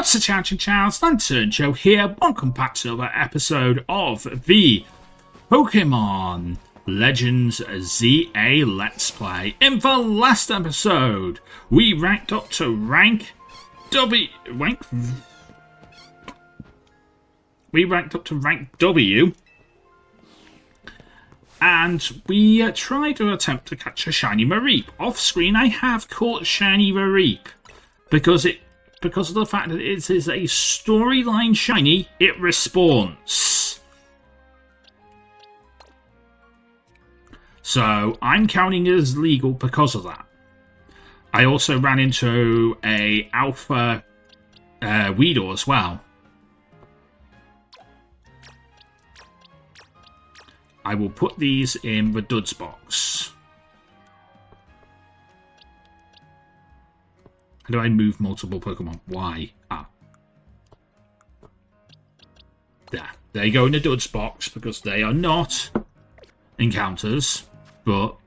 What's the chows? Lantern Joe here. Welcome back to another episode of the Pokemon Legends ZA Let's Play. In the last episode, we ranked up to rank W. We ranked up to rank W. And we tried to attempt to catch a shiny Mareep. Off screen, I have caught shiny Mareep because of the fact that it is a storyline shiny, it respawns. So I'm counting it as legal because of that. I also ran into a alpha Weedle as well. I will put these in the Duds box. How do I move multiple Pokemon? Why? There you go in the Duds box, because they are not encounters, but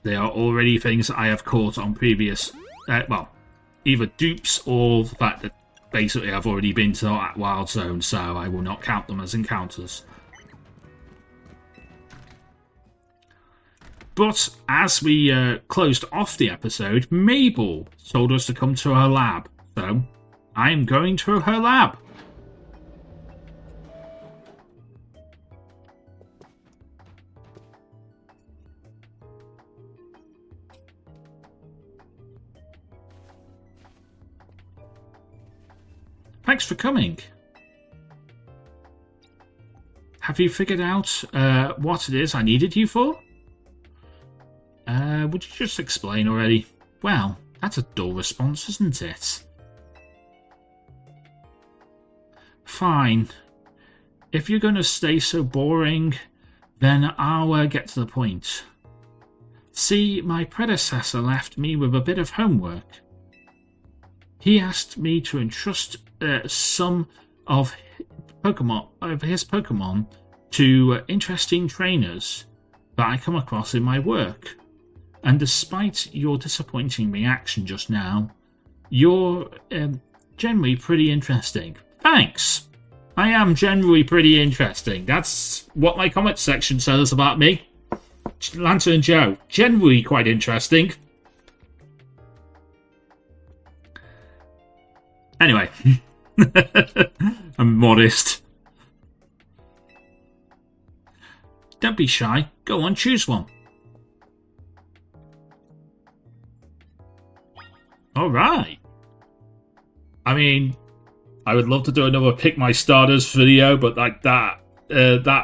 they are already things I have caught on previous, either dupes or the fact that basically I've already been to that wild zone, so I will not count them as encounters. But as we closed off the episode, Mabel told us to come to her lab. So, I am going to her lab. Thanks for coming. Have you figured out what it is I needed you for? Would you just explain already? Well, that's a dull response, isn't it? Fine. If you're going to stay so boring, then I'll get to the point. See, my predecessor left me with a bit of homework. He asked me to entrust some of his Pokemon to interesting trainers that I come across in my work. And despite your disappointing reaction just now, you're generally pretty interesting. Thanks! I am generally pretty interesting. That's what my comment section says about me. Lantern Joe, generally quite interesting. Anyway, I'm modest. Don't be shy. Go on, choose one. Alright. I mean, I would love to do another Pick My Starters video, but like that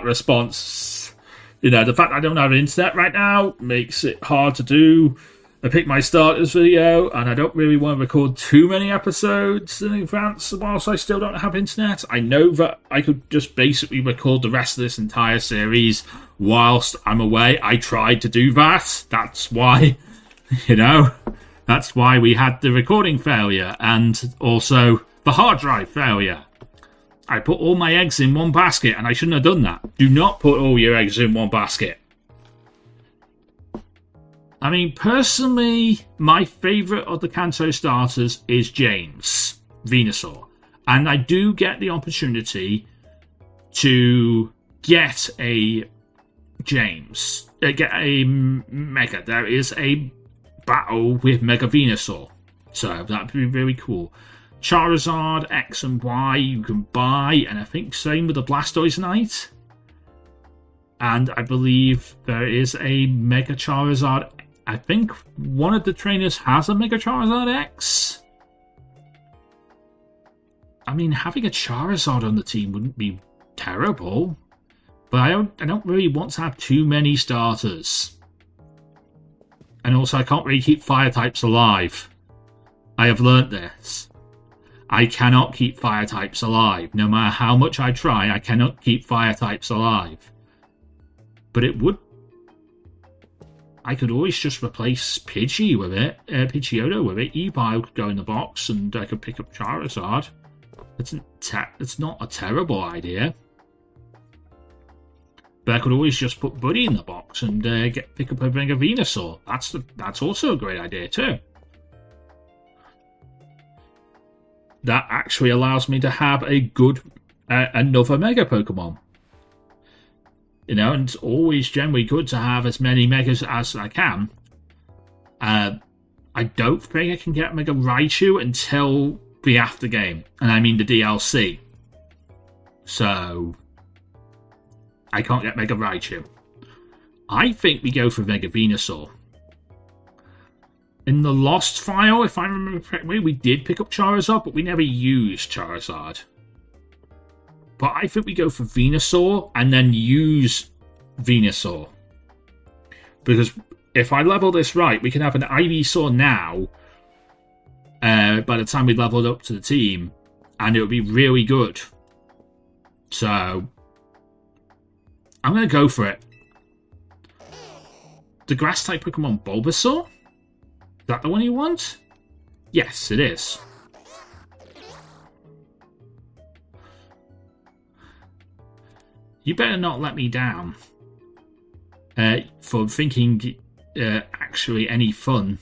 response, the fact I don't have internet right now makes it hard to do a Pick My Starters video, and I don't really want to record too many episodes in advance whilst I still don't have internet. I know that I could just basically record the rest of this entire series whilst I'm away. I tried to do that. That's why, that's why we had the recording failure and also the hard drive failure. I put all my eggs in one basket and I shouldn't have done that. Do not put all your eggs in one basket. I mean, personally, my favourite of the Kanto starters is James, Venusaur. And I do get the opportunity to get a James, get a Mega. There is a battle with Mega Venusaur, so that'd be really cool. Charizard X and Y you can buy, and I think same with the Blastoise Knight. And I believe there is a Mega Charizard. I think one of the trainers has a Mega Charizard X. I mean, having a Charizard on the team wouldn't be terrible, but I don't really want to have too many starters. And also, I can't really keep fire types alive. I have learnt this. I cannot keep fire types alive. No matter how much I try, I cannot keep fire types alive. But it would... I could always just replace Pidgey with it. Pidgeotto with it. Ebile could go in the box and I could pick up Charizard. It's not a terrible idea. But I could always just put Buddy in the box and pick up a Mega Venusaur. That's also a great idea too. that actually allows me to have a good another Mega Pokemon. You know, and it's always generally good to have as many Megas as I can. I don't think I can get Mega Raichu until the after game, and I mean the DLC. So I can't get Mega Raichu. I think we go for Mega Venusaur. In the Lost file, if I remember correctly, we did pick up Charizard, but we never used Charizard. But I think we go for Venusaur and then use Venusaur. Because if I level this right, we can have an Ivysaur now by the time we leveled up to the team, and it would be really good. So I'm going to go for it. The Grass-type Pokemon Bulbasaur? Is that the one you want? Yes, it is. You better not let me down for thinking actually any fun.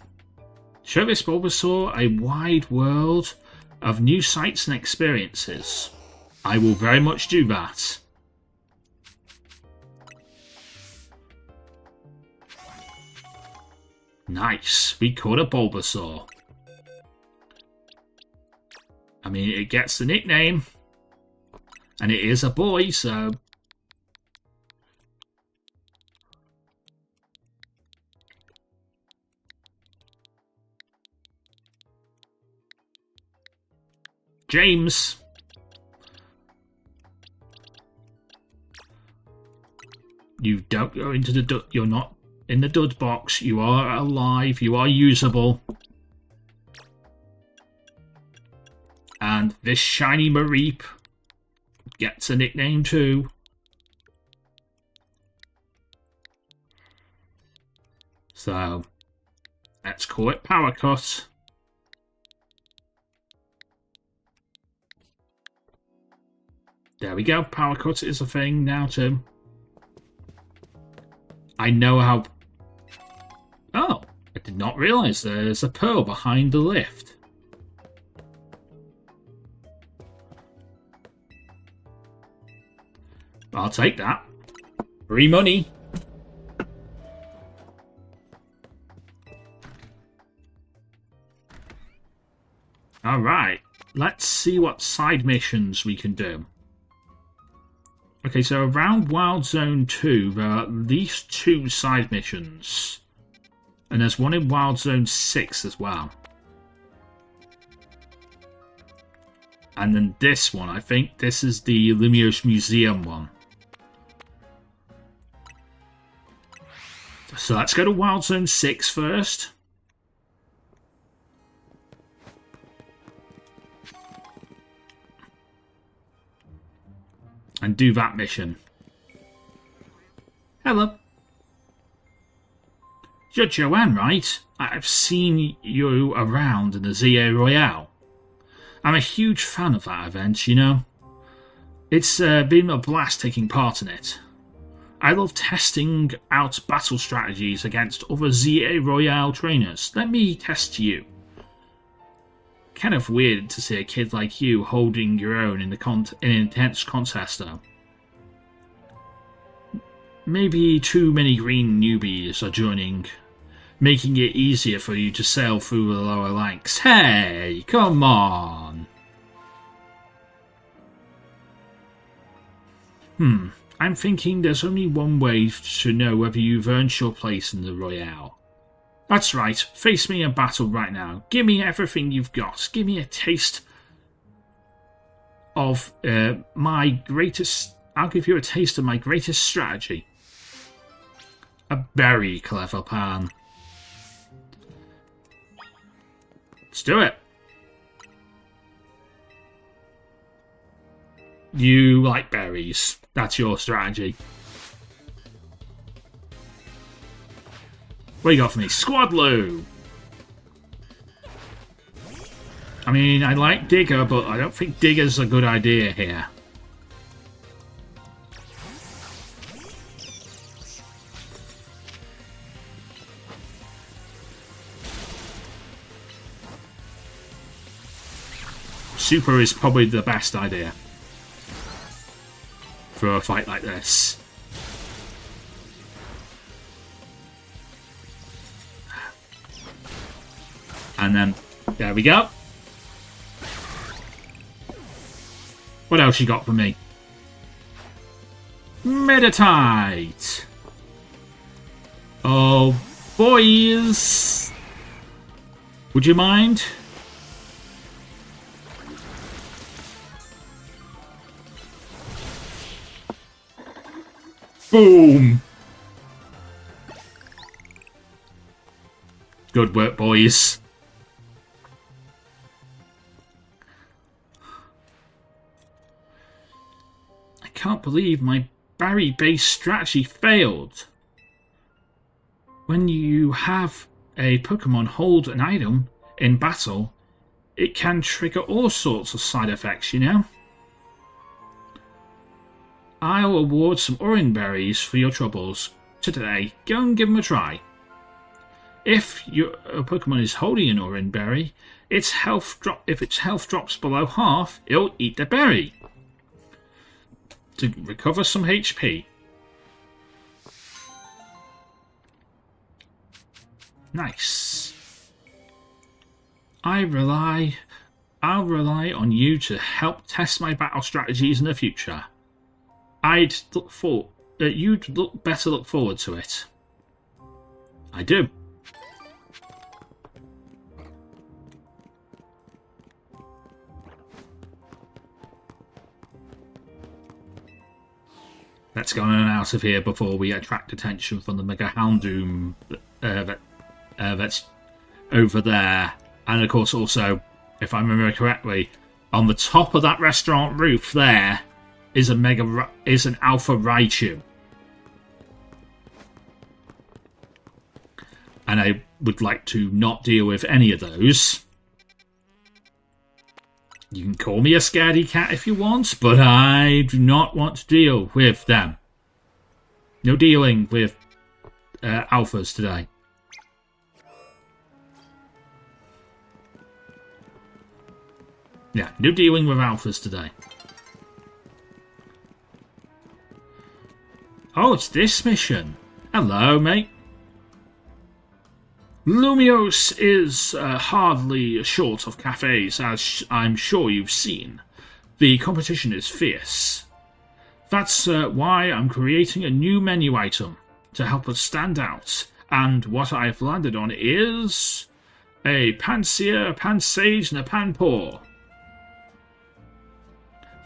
Show this Bulbasaur a wide world of new sights and experiences. I will very much do that. Nice, we caught a Bulbasaur. I mean, it gets the nickname, and it is a boy, so... James! You don't go into the dud. You're not in the dud box. You are alive. You are usable. And this shiny Mareep gets a nickname too. So, let's call it Power Cut. There we go. Power Cut is a thing now too. I know how... Oh, I did not realise there's a pearl behind the lift. I'll take that. Free money. Alright, let's see what side missions we can do. Okay, so around Wild Zone 2, there are at least 2 side missions. And there's one in Wild Zone 6 as well. And then this one, I think this is the Lumiose Museum one. So let's go to Wild Zone 6 first. And do that mission. Hello. You're Joanne, right? I've seen you around in the ZA Royale. I'm a huge fan of that event, you know. It's been a blast taking part in it. I love testing out battle strategies against other ZA Royale trainers. Let me test you. Kind of weird to see a kid like you holding your own in an intense contest, though. Maybe too many green newbies are joining, making it easier for you to sail through the lower ranks. Hey, come on! I'm thinking there's only one way to know whether you've earned your place in the Royale. That's right, face me in battle right now. Give me everything you've got. Give me a taste of my greatest... I'll give you a taste of my greatest strategy. A very clever plan. Let's do it. You like berries. That's your strategy. What do you got for me? Squadloo! I mean, I like Digger, but I don't think Digger's a good idea here. Super is probably the best idea for a fight like this. And then, there we go. What else you got for me? Meditite! Oh, boys! Would you mind? Boom! Good work, boys. I can't believe my berry-based strategy failed. When you have a Pokemon hold an item in battle, it can trigger all sorts of side effects, you know? I'll award some orange berries for your troubles today. Go and give them a try. If your Pokemon is holding an orange berry, if its health drops below half, it'll eat the berry to recover some HP. Nice. I'll rely on you to help test my battle strategies in the future. You'd better look forward to it. I do. Let's go in and out of here before we attract attention from the Mega Houndoom that's over there. And of course also, if I remember correctly, on the top of that restaurant roof there is an Alpha Raichu. And I would like to not deal with any of those. You can call me a scaredy cat if you want, but I do not want to deal with them. No dealing with alphas today. Yeah, no dealing with alphas today. Oh, it's this mission. Hello, mate. Lumiose is hardly short of cafes, as I'm sure you've seen. The competition is fierce. That's why I'm creating a new menu item to help us stand out. And what I've landed on is a Pansear, a Pansage, and a Panpour.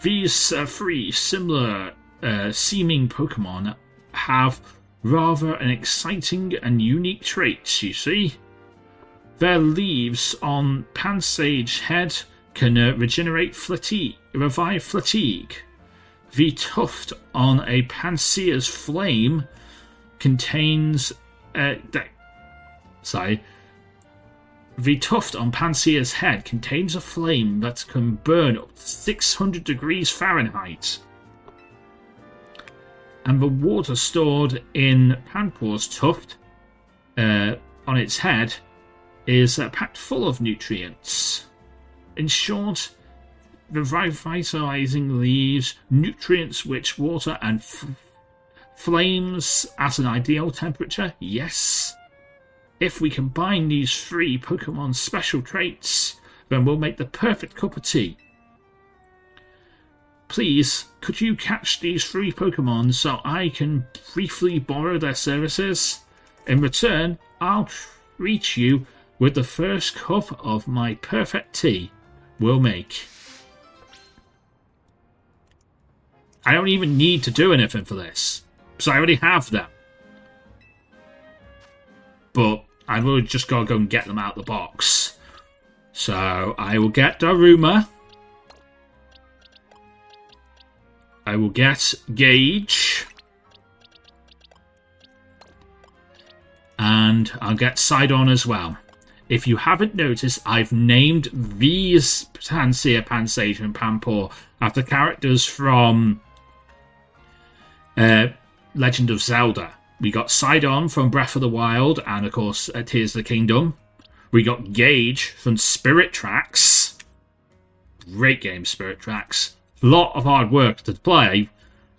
These three similar seeming Pokemon have rather an exciting and unique traits, you see. Their leaves on Pansage head can revive fatigue. The tuft on a Pansear's flame contains The tuft on Pansear's head contains a flame that can burn up to 600 degrees Fahrenheit. And the water stored in Panpour's tuft on its head is packed full of nutrients. In short, the revitalizing leaves, nutrients-rich water, and flames at an ideal temperature, yes. If we combine these three Pokemon's special traits, then we'll make the perfect cup of tea. Please, could you catch these three Pokemon so I can briefly borrow their services? In return, I'll treat you with the first cup of my perfect tea we'll make. I don't even need to do anything for this, because I already have them. But I've really just got to go and get them out of the box. So I will get Daruma. I will get Gauge. And I'll get Sidon as well. If you haven't noticed, I've named these Pansear, Pansage, and Panpour after characters from Legend of Zelda. We got Sidon from Breath of the Wild, and of course, Tears of the Kingdom. We got Gauge from Spirit Tracks. great game, Spirit Tracks. A lot of hard work to play,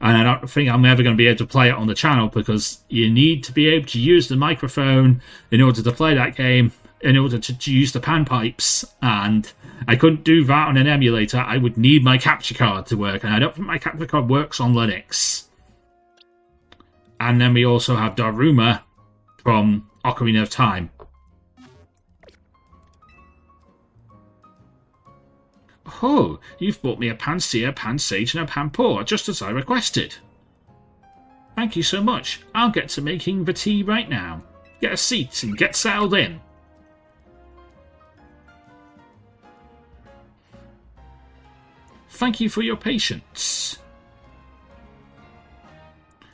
and I don't think I'm ever going to be able to play it on the channel because you need to be able to use the microphone in order to play that game, in order to use the panpipes, and I couldn't do that on an emulator. I would need my capture card to work, and I don't think my capture card works on Linux. And then we also have Daruma from Ocarina of Time. Oh, you've brought me a Pansear, Pansage, and a Panpour, just as I requested. Thank you so much. I'll get to making the tea right now. Get a seat and get settled in. Thank you for your patience.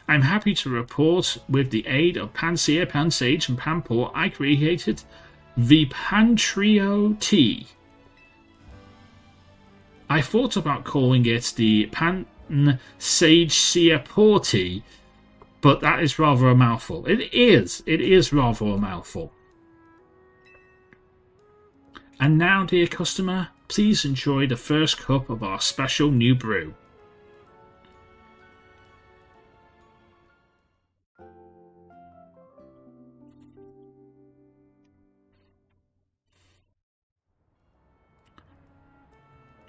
I'm happy to report, with the aid of Pansear, Pansage, and Panpour, I created the Pantrio tea. I thought about calling it the Pansage Seapour tea, but that is rather a mouthful. It is rather a mouthful. And now, dear customer, please enjoy the first cup of our special new brew.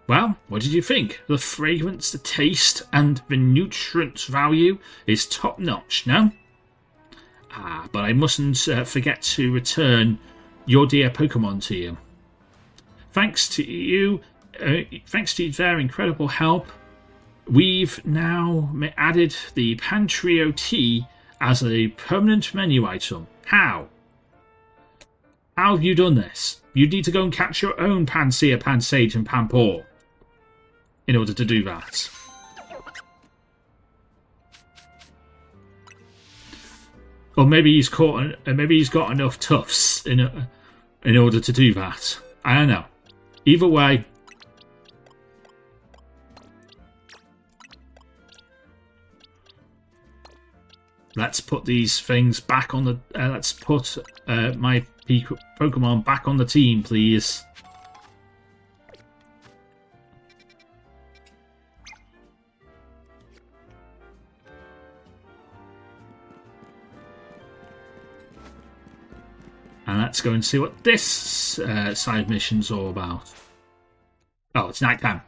Well, what did you think? The fragrance, the taste, and the nutrient value is top-notch, no? But I mustn't forget to return your dear Pokémon to you. Thanks to their incredible help, we've now added the Pantrio tea as a permanent menu item. How? How have you done this? You need to go and catch your own Pansear, Pansage, and Panpour in order to do that. Or maybe he's caught. Maybe he's got enough tufts in order to do that. I don't know. Either way, let's put these things back on the. Let's put my Pokemon back on the team, please. And let's go and see what this side mission's all about. Oh, it's nighttime.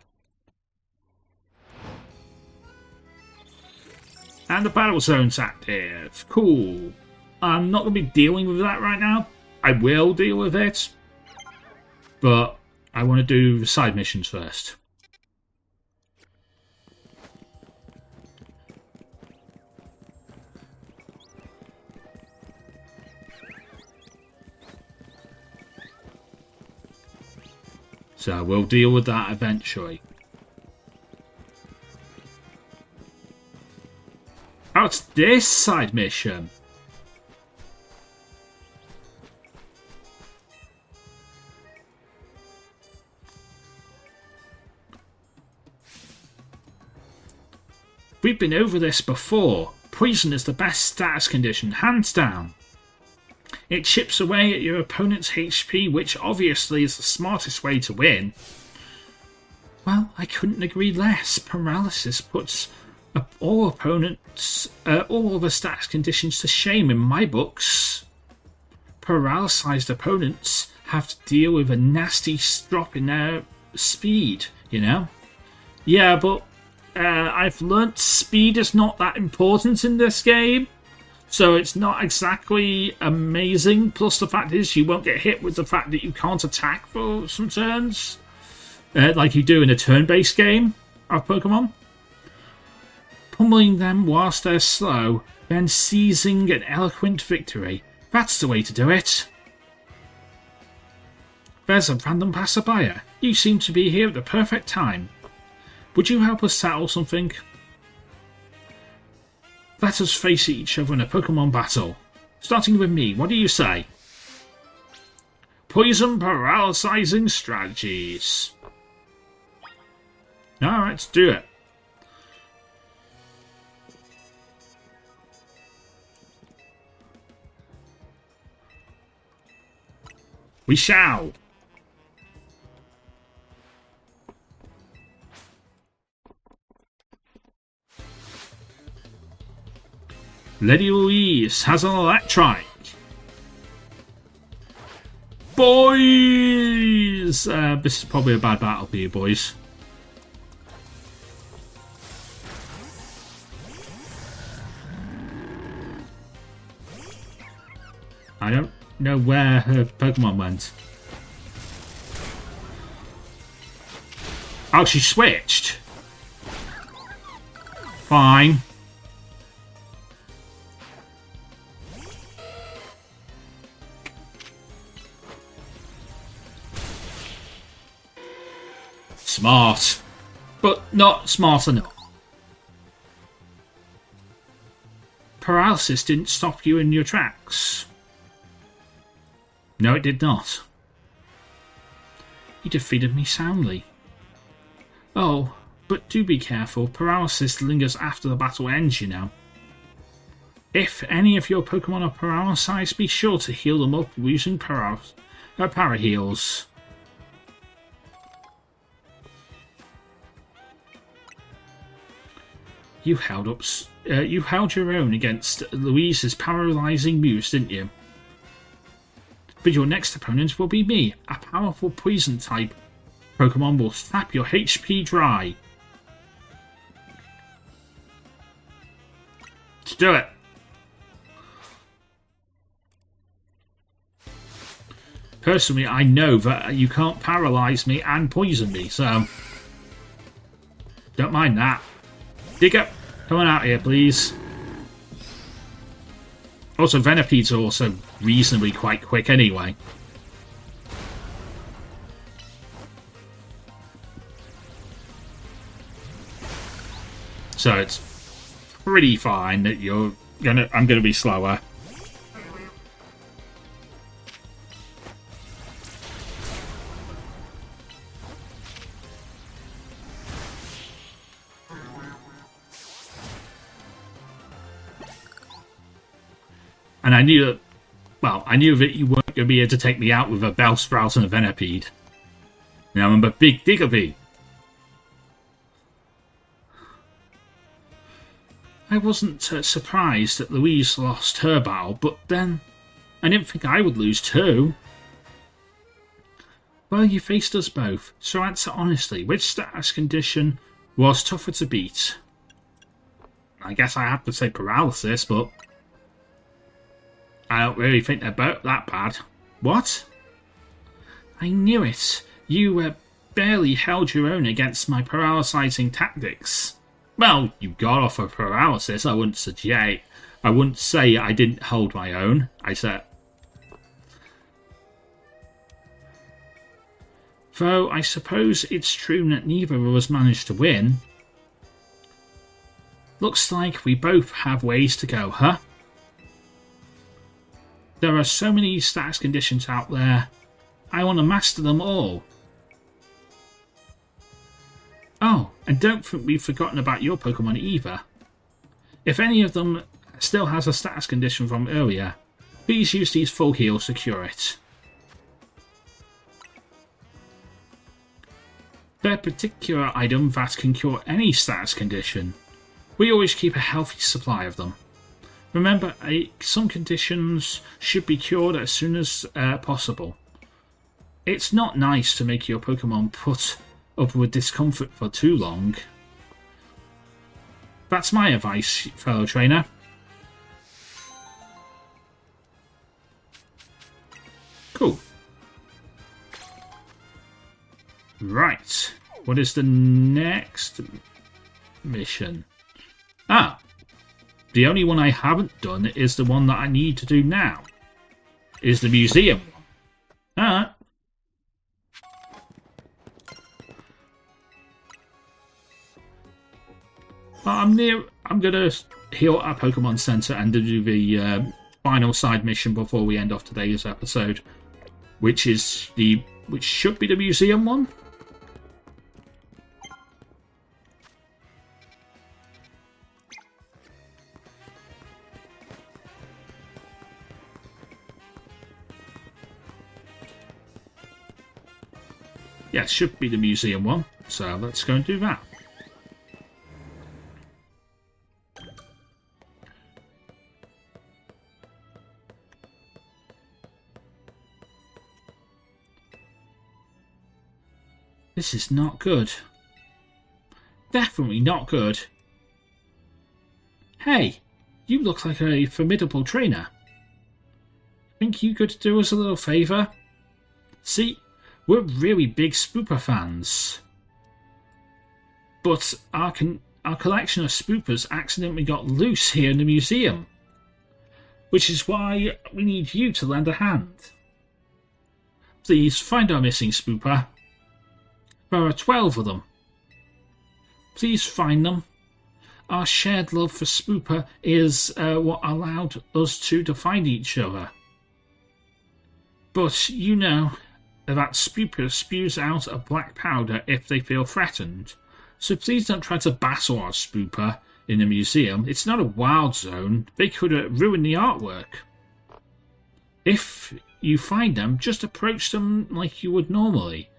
And the battle zone's active. Cool. I'm not going to be dealing with that right now. I will deal with it. But I want to do the side missions first. So we'll deal with that eventually. Oh, it's this side mission. We've been over this before. Poison is the best status condition, hands down. It chips away at your opponent's HP, which obviously is the smartest way to win. Well, I couldn't agree less. Paralysis puts all opponents, all the stats conditions to shame in my books. Paralyzed opponents have to deal with a nasty drop in their speed, you know? Yeah, but I've learnt speed is not that important in this game. So it's not exactly amazing. Plus the fact is you won't get hit with the fact that you can't attack for some turns. Like you do in a turn-based game of Pokemon. Pummeling them whilst they're slow, then seizing an eloquent victory. That's the way to do it. There's a random passerby. You seem to be here at the perfect time. Would you help us settle something? Let us face each other in a Pokemon battle. Starting with me, what do you say? Poison paralysizing strategies. Alright, let's do it. We shall. Lady Louise has an Electrike. Boys! This is probably a bad battle for you, boys. I don't know where her Pokemon went. Oh, she switched. Fine. Smart. But not smart enough. Paralysis didn't stop you in your tracks. No, it did not. You defeated me soundly. Oh, but do be careful. Paralysis lingers after the battle ends, you know. If any of your Pokemon are paralyzed, be sure to heal them up using para heals. You held your own against Louise's paralyzing moves, didn't you? But your next opponent will be me. A powerful poison type Pokemon will sap your HP dry. Let's do it. Personally, I know that you can't paralyze me and poison me, so don't mind that. Digger, come on out here, please. Also, Venepedes are also reasonably quite quick anyway. So it's pretty fine that I'm gonna be slower. And I knew that, well, I knew that you weren't going to be able to take me out with a Bellsprout and a Venipede. You know, I'm a big Diggerbee. I wasn't surprised that Louise lost her battle, but then I didn't think I would lose too. Well, you faced us both, so answer honestly, which status condition was tougher to beat? I guess I have to say paralysis, but I don't really think they're both that bad. What? I knew it. You barely held your own against my paralysing tactics. Well, you got off of paralysis. I wouldn't say I didn't hold my own. I said. Though I suppose it's true that neither of us managed to win. Looks like we both have ways to go, huh? There are so many status conditions out there. I want to master them all. Oh, and don't think we've forgotten about your Pokemon either. If any of them still has a status condition from earlier, please use these full heals to cure it. They're a particular item that can cure any status condition. We always keep a healthy supply of them. Remember, some conditions should be cured as soon as possible. It's not nice to make your Pokemon put up with discomfort for too long. That's my advice, fellow trainer. Cool. Right. What is the next mission? Ah. The only one I haven't done is the one that I need to do now. Is the museum one. Alright. I'm gonna heal at Pokemon Center and do the final side mission before we end off today's episode, which should be the museum one. Yeah, it should be the museum one. So let's go and do that. This is not good. Definitely not good. Hey, you look like a formidable trainer. Think you could do us a little favour? See, we're really big Spooper fans. But our collection of Spoopers accidentally got loose here in the museum. Which is why we need you to lend a hand. Please find our missing Spooper. There are 12 of them. Please find them. Our shared love for Spooper is what allowed us to find each other. But you know that Spooper spews out a black powder if they feel threatened. So please don't try to battle our Spooper in the museum. It's not a wild zone. They could ruin the artwork. If you find them, just approach them like you would normally.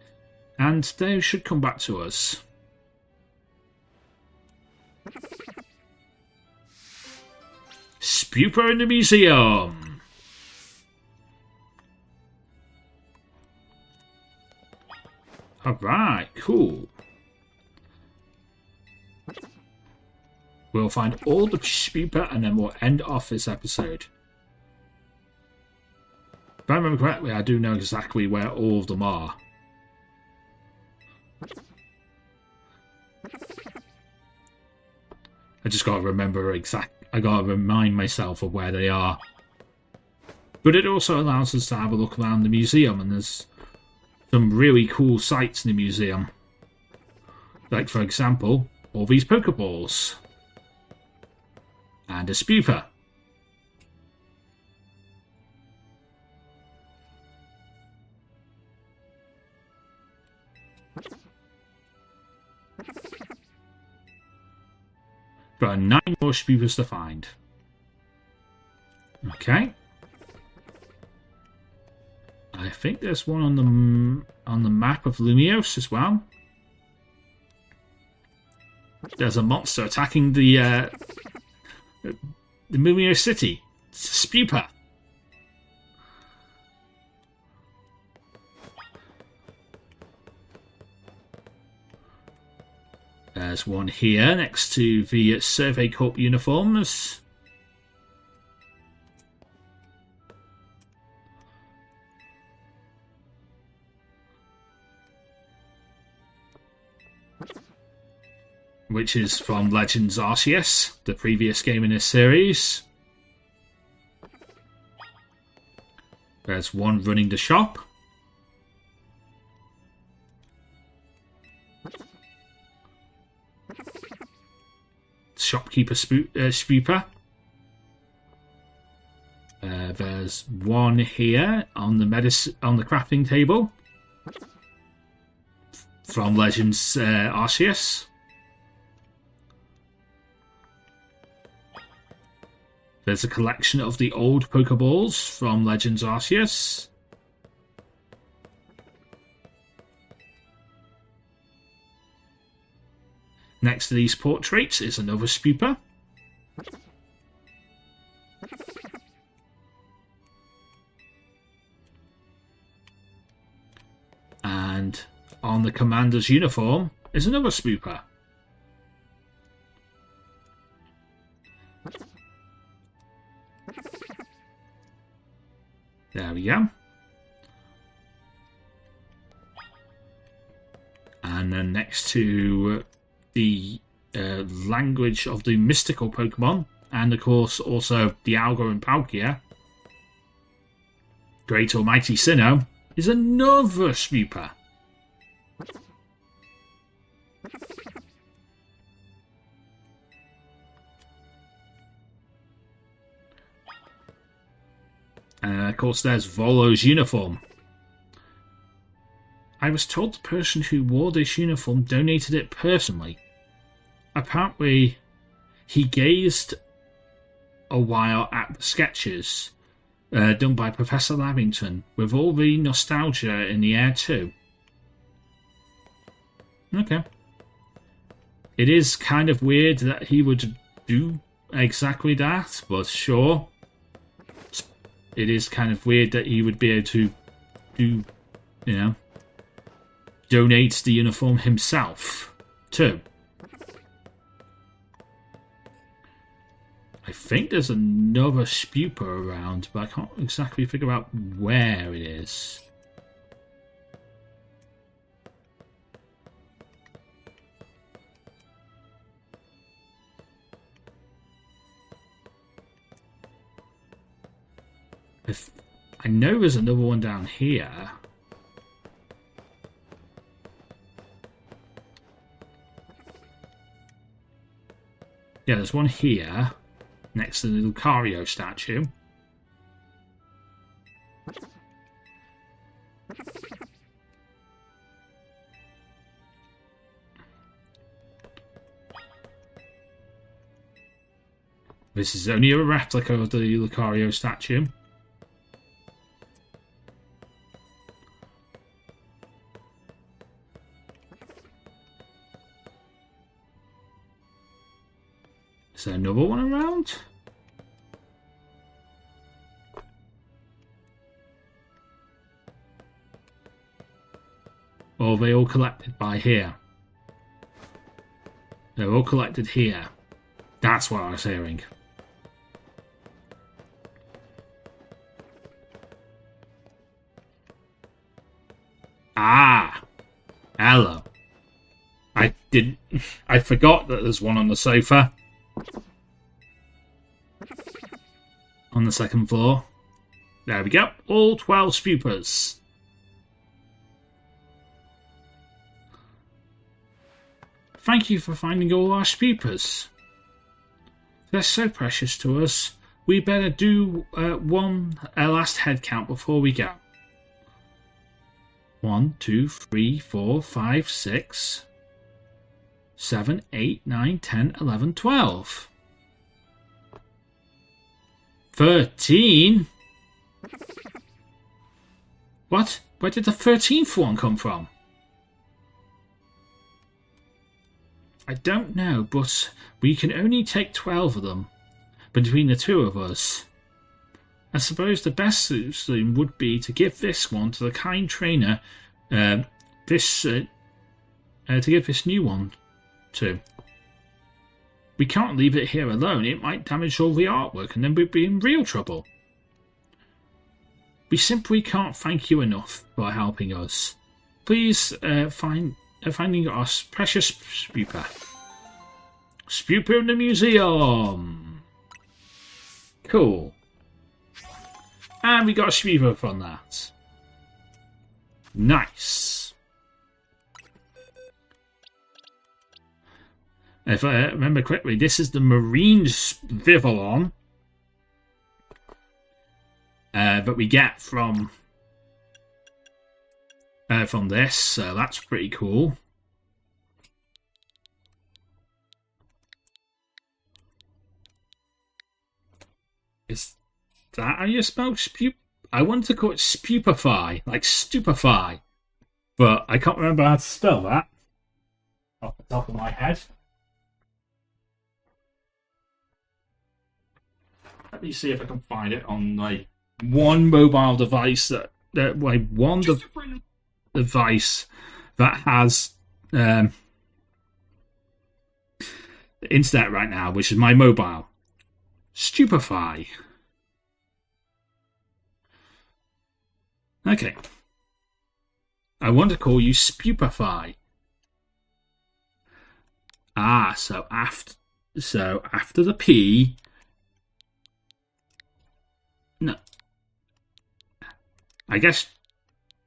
And they should come back to us. Spooper in the museum. Alright, cool. We'll find all the Spooper and then we'll end off this episode. If I remember correctly, I do know exactly where all of them are. I just gotta remember I gotta remind myself of where they are. But it also allows us to have a look around the museum, and there's some really cool sights in the museum. Like, for example, all these Pokeballs. And a Spooper. There are 9 more Spoopers to find. Okay. I think there's one on the map of Lumiose as well. There's a monster attacking the Lumiose city. It's a Spooper. There's one here next to the Survey Corp uniforms. Which is from Legends Arceus, the previous game in this series. There's one running the shop. Shopkeeper Spooper. There's one here on the crafting table from Legends Arceus. There's a collection of the old Pokeballs from Legends Arceus. Next to these portraits is another Spooper. And on the commander's uniform is another Spooper. There we go. And then next to the language of the mystical Pokemon, and of course also Dialga and Palkia, Great Almighty Sinnoh, is another Spooper. And of course there's Volo's uniform. I was told the person who wore this uniform donated it personally. Apparently, he gazed a while at the sketches done by Professor Lavington, with all the nostalgia in the air too. Okay. It is kind of weird that he would do exactly that, but sure. It is kind of weird that he would be able to do, you know, donates the uniform himself, too. I think there's another Spuper around, but I can't exactly figure out where it is. I know there's another one down here. Yeah, there's one here. Next to the Lucario statue. This is only a replica of the Lucario statue. Is there another one around? Or are they all collected by here? They're all collected here. That's what I was hearing. Ah! Hello. I forgot that there's one on the sofa. On the second floor. There we go. All 12 Spupers. Thank you for finding all our Spupers. They're so precious to us. We better do one last head count before we go. 1, 2, 3, 4, 5, 6, 7, 8, 9, 10, 11, 12. 13? What? Where did the 13th one come from? I don't know, but we can only take 12 of them between the two of us. I suppose the best solution would be to give this one to the kind trainer, to give this new one to. We can't leave it here alone. It might damage all the artwork and then we'd be in real trouble. We simply can't thank you enough for helping us. Please finding our precious Spuper. Spuper in the museum. Cool. And we got a Spuper from that. Nice. If I remember correctly, this is the Marine Vivillon that we get from this, so that's pretty cool. Is that how you spell Spup? I wanted to call it Spupify, like stupefy, but I can't remember how to spell that off the top of my head. Let me see if I can find it on like one mobile device device that has the internet right now, which is my mobile. Stupefy. Okay. I want to call you Spupify. Ah, so after the P. No. I guess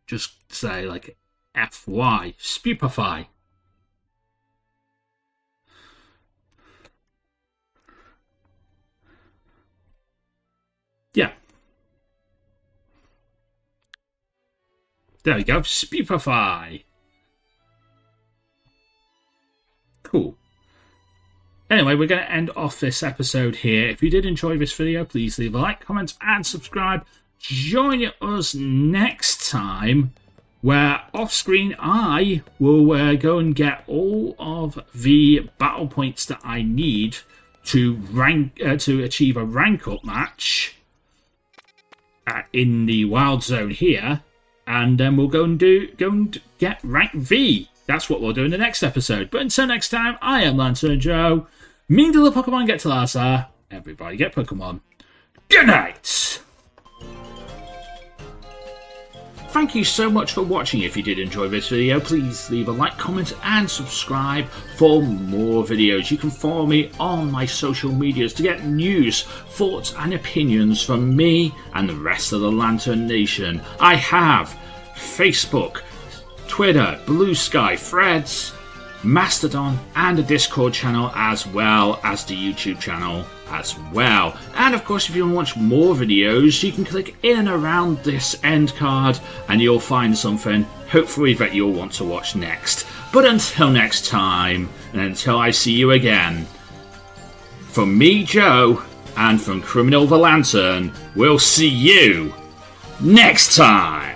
just say like FY. Spupify. Yeah. There we go. Spupify. Cool. Anyway, we're going to end off this episode here. If you did enjoy this video, please leave a like, comment, and subscribe. Join us next time, where off-screen I will go and get all of the battle points that I need to achieve a rank up match in the Wild Zone here. and then we'll go and get rank V. That's what we'll do in the next episode. But until next time, I am Lantern Joe. Mean to the Pokemon get to Lhasa. Everybody get Pokemon. Good night! Thank you so much for watching. If you did enjoy this video, please leave a like, comment and subscribe for more videos. You can follow me on my social medias to get news, thoughts and opinions from me and the rest of the Lantern Nation. I have Facebook, Twitter, Blue Sky, Threads, Mastodon and a Discord channel, as well as the YouTube channel as well. And of course, if you want to watch more videos, you can click in and around this end card and you'll find something hopefully that you'll want to watch next. But until next time, and until I see you again, from me, Joe, and from Criminal the Lantern, we'll see you next time!